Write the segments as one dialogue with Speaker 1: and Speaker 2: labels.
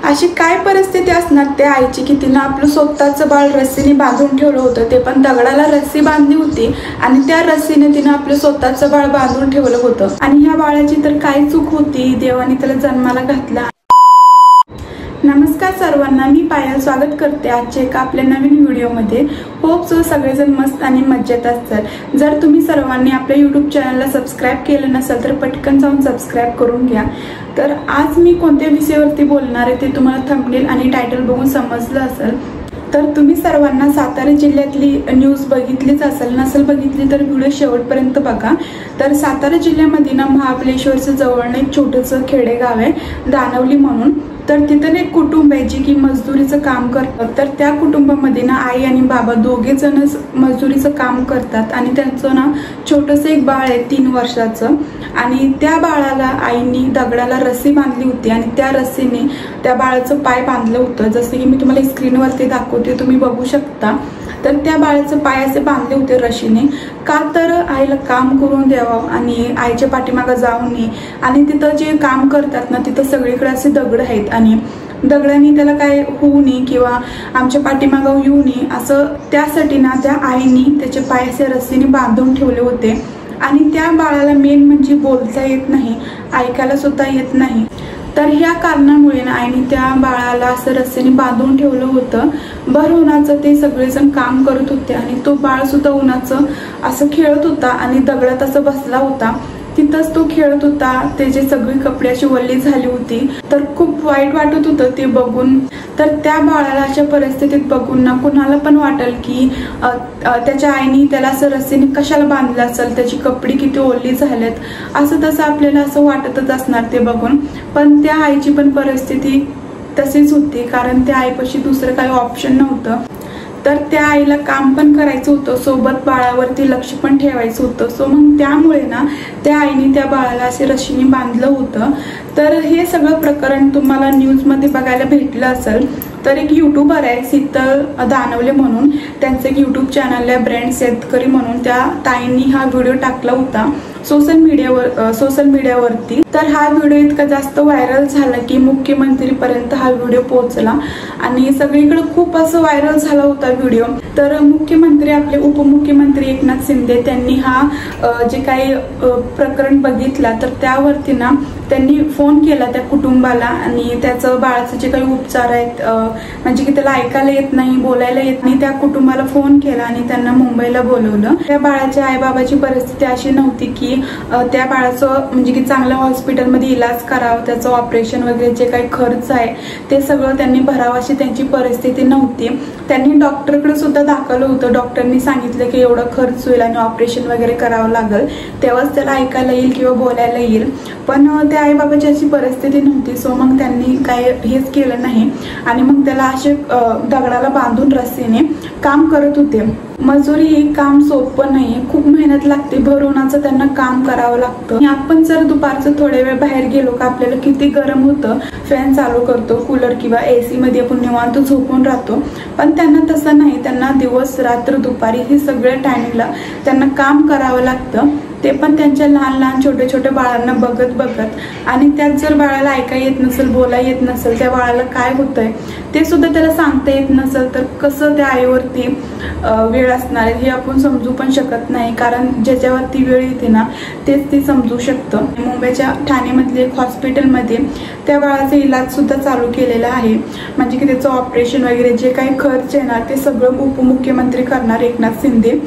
Speaker 1: अशी काय परिस्थिती असणार त्या आईची की तिनं आपलं स्वतःचं बाळ रस्सीने बांधून ठेवलं होतं, ते पण दगडाला रस्सी बांधली होती आणि त्या रस्सीने तिनं आपलं स्वतःचं बाळ बांधून ठेवलं होतं। आणि ह्या बाळाची तर काय चूक होती, देवाने त्याला जन्माला घातला। नमस्कार सर्वांना, मी पायल स्वागत करते आजच्या एका आपल्या नवीन व्हिडिओमध्ये। होप सो सगळेजण मस्त आणि मजेत असतात। जर तुम्ही सर्वांनी आपल्या यूट्यूब चॅनलला सबस्क्राईब केलं नसेल तर पटकन जाऊन सबस्क्राईब करून घ्या। तर आज मी कोणत्या विषयावरती बोलणार आहे ते तुम्हाला थंबनेल आणि टायटल बघून समजलं असेल। तर तुम्ही सर्वांना सातारा जिल्ह्यातली न्यूज बघितलीच असेल, नसेल बघितली तर व्हिडिओ शेवटपर्यंत बघा। तर सातारा जिल्ह्यामध्ये ना महाबळेश्वरच्या जवळ एक छोटंसं खेडेगाव आहे दानवली म्हणून। तर तिथं एक कुटुंब आहे जी की मजदुरीचं काम करतात। तर त्या कुटुंबामध्ये ना आई आणि बाबा दोघे जण मजदुरीचं काम करतात आणि त्यांचं ना छोटंसं एक बाळ आहे 3 वर्षाचं। आणि त्या बाळाला आईनी दगडाला रस्सी बांधली होती आणि त्या रस्सीने त्या बाळाचं पाय बांधलं होतं, जसं की मी तुम्हाला स्क्रीनवरती दाखवते, तुम्ही बघू शकता। तर त्या बाळाचे पाय असे बांधले होते रशीने, का तर आईला काम करून द्यावं आणि आईच्या पाठीमागे जाऊ नये। आणि तिथं जे काम करतात ना तिथं सगळीकडे असे दगड आहेत आणि दगडांनी त्याला काय होऊ नये किंवा आमच्या पाठीमागे येऊ नये असं त्यासाठी ना त्या आईनी त्याचे पाय असे रस्सीने बांधून ठेवले होते। आणि त्या बाळाला मेन म्हणजे बोलता येत नाही, ऐकायला सुद्धा येत नाही। तर ह्या कारणामुळे ना आईने त्या बाळाला असं रस्सीने बांधून ठेवलं होतं। भर उन्हाचं ते सगळेजण काम करत होते आणि तो बाळ सुद्धा उन्हाचं असं खेळत होता आणि दगडात असं बसला होता, तिथंच तो खेळत होता। त्याचे सगळी कपडे अशी वल्ली झाली होती, तर खूप वाईट वाटत होतं ते बघून। तर त्या बाळाला अशा परिस्थितीत बघून ना कुणाला पण वाटेल की त्याच्या आईने त्याला असं रस्सीने कशाला बांधलं असेल, त्याची कपडे किती ओली झालेत असं तसं आपल्याला असं वाटतच असणार ते बघून। पण त्या आईची पण परिस्थिती तशीच होती, कारण त्या आईपाशी दुसरं काही ऑप्शन नव्हतं। तर त्या आईला काम पण करायचं होतं, सोबत बाळावरती लक्ष पण ठेवायचं होतं। सो मग त्यामुळे ना त्या आईने त्या बाळाला असे रशीने बांधलं होतं। तर हे सगळं प्रकरण तुम्हाला न्यूजमध्ये बघायला भेटलं असेल। तर एक यूट्यूबर आहे शीतल दानवले म्हणून, त्यांचं एक यूट्यूब चॅनल आहे ब्रँड शेतकरी म्हणून, त्या ताईंनी हा व्हिडिओ टाकला होता सोशल मीडियावरती। तर हा व्हिडिओ इतका जास्त व्हायरल झाला की मुख्यमंत्रीपर्यंत हा व्हिडिओ पोहोचला आणि सगळीकडे खूप असं व्हायरल झाला होता व्हिडिओ। तर मुख्यमंत्री आपले उपमुख्यमंत्री एकनाथ शिंदे त्यांनी हा जे काही प्रकरण बघितला, तर त्यावरती ना त्यांनी फोन केला त्या कुटुंबाला आणि त्याचं बाळाचं जे काही उपचार आहेत, म्हणजे की त्याला ऐकायला येत नाही, बोलायला येत नाही, त्या कुटुंबाला फोन केला आणि त्यांना मुंबईला बोलवलं। त्या बाळाच्या आईबाबाची परिस्थिती अशी नव्हती की त्या बाळाचं म्हणजे की चांगल्या हॉस्पिटलमध्ये इलाज करावं, त्याचं ऑपरेशन वगैरे जे काही खर्च आहे ते सगळं त्यांनी भरावं अशी त्यांची परिस्थिती नव्हती। त्यांनी डॉक्टरकडे सुद्धा दाखवलं होतं, डॉक्टरनी सांगितलं की एवढा खर्च होईल आणि ऑपरेशन वगैरे करावं लागेल, तेव्हाच त्याला ऐकायला येईल किंवा बोलायला येईल। पण त्या आईबाबाची अशी परिस्थिती नव्हती। सो मग त्यांनी काय हेच केलं नाही आणि मग त्याला असे दगडाला बांधून रस्सीने काम करत होते। मजुरी हे काम सोपं नाही, खूप मेहनत लागते, भर उन्हाचं त्यांना काम करावं लागतं। आपण जर दुपारचं थोडे वेळ बाहेर गेलो का आपल्याला किती गरम होतं, फॅन चालू करतो, कूलर किंवा AC मध्ये आपण निवांत झोपून राहतो। पण त्यांना तसं नाही, त्यांना दिवस रात्र दुपारी हे सगळ्या टायमिंगला त्यांना काम करावं लागतं, ते पण त्यांच्या लहान लहान छोट्या छोट्या बाळांना बघत। आणि त्यात जर बाळाला ऐकायला येत नसेल, बोलायला येत नसेल, त्या बाळाला काय होतंय ते सुद्धा त्याला सांगता येत नसेल, तर कसं त्या आईवरती वेळ असणार आहे हे आपण समजू पण शकत नाही, कारण ज्याच्यावरती वेळ येते ना तेच ते समजू शकतं। मुंबईच्या ठाणेमधले एक हॉस्पिटलमध्ये त्या बाळाचा इलाज सुद्धा चालू केलेला आहे, म्हणजे की त्याचं ऑपरेशन वगैरे जे काही खर्च येणार ते सगळं उपमुख्यमंत्री करणार एकनाथ शिंदे।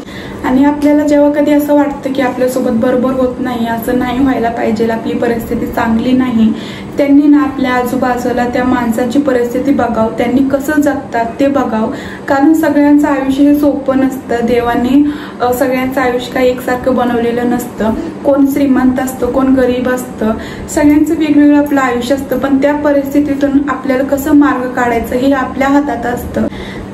Speaker 1: आणि आपल्याला जेव्हा कधी असं वाटतं की आपल्यासोबत बरोबर होत नाही, असं नाही व्हायला पाहिजे, आपली परिस्थिती चांगली नाही, त्यांनी ना आपल्या आजूबाजूला त्या माणसाची परिस्थिती बघावं, त्यांनी कसं जगतात ते बघावं, कारण सगळ्यांचं आयुष्य हे सोपं नसतं। देवाने सगळ्यांचं आयुष्य काही एकसारखं बनवलेलं नसतं, कोण श्रीमंत असतं, कोण गरीब असतं, सगळ्यांचं वेगवेगळं आपलं आयुष्य असतं। पण त्या परिस्थितीतून आपल्याला कसं मार्ग काढायचं हे आपल्या हातात असतं।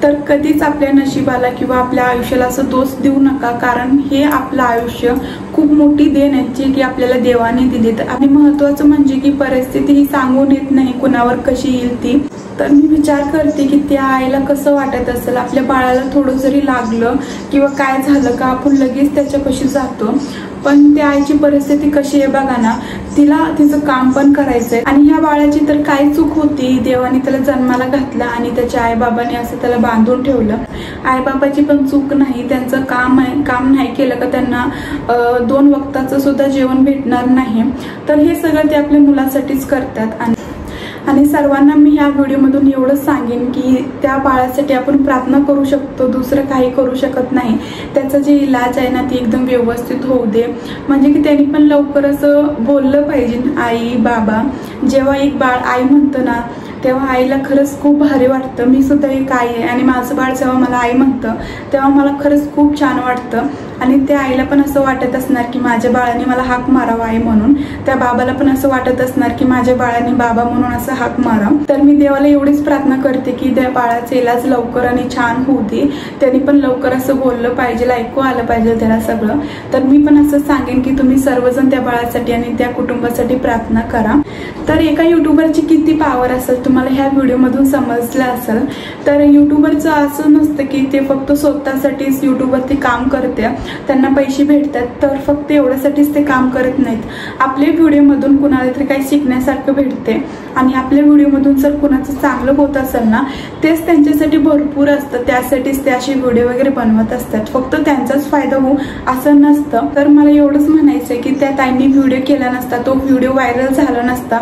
Speaker 1: तर कधीच आपल्या नशिबाला किंवा आपल्या आयुष्याला असं दोष देऊ नका, कारण हे आपलं आयुष्य खूप मोठी देण आहे जी की आपल्याला देवाने दिली। आणि महत्त्वाचं म्हणजे की परिस्थिती ही सांगून येत नाही कुणावर कशी येईल ती। तर मी विचार करते की त्या आईला कसं वाटत असेल, आपल्या बाळाला थोडं जरी लागलं किंवा काय झालं का आपण लगेच त्याच्यापाशी जातो, पण त्या आईची परिस्थिती कशी आहे बघा ना, तिला तिचं काम पण करायचंय आणि ह्या बाळाची तर काय चूक होती, देवाने त्याला जन्माला घातला आणि त्याच्या आईबाबांनी असं त्याला बांधून ठेवलं. आईबाबाची पण चूक नाही, त्यांचं काम नाही केलं का त्यांना 2 वक्ताचं सुद्धा जेवण भेटणार नाही. तर हे सगळं ते आपल्या मुलासाठीच करतात. आणि सर्वांना मी ह्या व्हिडिओमधून एवढंच सांगेन की त्या बाळासाठी आपण प्रार्थना करू शकतो, दुसरं काही करू शकत नाही. त्याचं जे इलाज आहे ना ते एकदम व्यवस्थित होऊ दे, म्हणजे की त्यांनी पण लवकर असं बोललं पाहिजे. आई बाबा, जेव्हा एक बाळ आई म्हणतं ना तेव्हा आईला खरंच खूप भारी वाटतं. मी सुद्धा एक आई आहे आणि माझं बाळ जेव्हा मला आई म्हणतं तेव्हा मला खरंच खूप छान वाटतं. आणि त्या आईला पण असं वाटत असणार की माझ्या बाळाने मला हाक मारावा आहे म्हणून, त्या बाबाला पण असं वाटत असणार की माझ्या बाळाने बाबा म्हणून असं हाक मारा. तर मी देवाला एवढीच प्रार्थना करते की त्या बाळाचा इलाज लवकर आणि छान होऊ दे, त्यांनी पण लवकर असं बोललं पाहिजे, ऐकू आलं पाहिजे त्याला सगळं. तर मी पण असं सांगेन की तुम्ही सर्वजण त्या बाळासाठी आणि त्या कुटुंबासाठी प्रार्थना करा. तर एका युट्यूबरची किती पावर असेल तुम्हाला ह्या व्हिडिओमधून समजलं असेल. तर युट्यूबरचं असं नसतं की ते फक्त स्वतःसाठीच युट्यूबवरती काम करते, त्यांना पैसे भेटतात, तर फक्त एवढ्यासाठीच ते काम करत नाहीत. आपल्या व्हिडिओमधून कुणाला तरी काही शिकण्यासारखं भेटते आणि आपल्या व्हिडिओमधून जर कुणाचं चांगलं होत असेल ना तेच त्यांच्यासाठी भरपूर असतं, त्यासाठीच ते असे व्हिडिओ वगैरे बनवत असतात. फक्त त्यांचाच फायदा हो असं नसतं. तर मला एवढंच म्हणायचं आहे की त्या ताईंनी व्हिडिओ केला नसता, तो व्हिडिओ व्हायरल झाला नसता,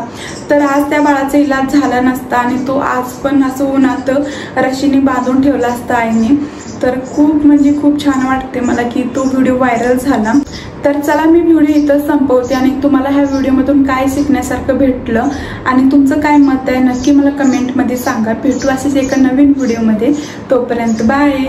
Speaker 1: तर आज त्या बाळाचा इलाज झाला नसता आणि तो आज पण असं उन्हात रशीने बांधून ठेवला असता आईने. तर खूप म्हणजे खूप छान वाटते मला की तो व्हिडिओ व्हायरल झाला. तर चला मी व्हिडिओ इथं संपवते आणि तुम्हाला ह्या व्हिडिओमधून काय शिकण्यासारखं भेटलं आणि तुमचं काय मत आहे नक्की मला कमेंटमध्ये सांगा. भेटू असेच एका नवीन व्हिडिओमध्ये. तोपर्यंत बाय.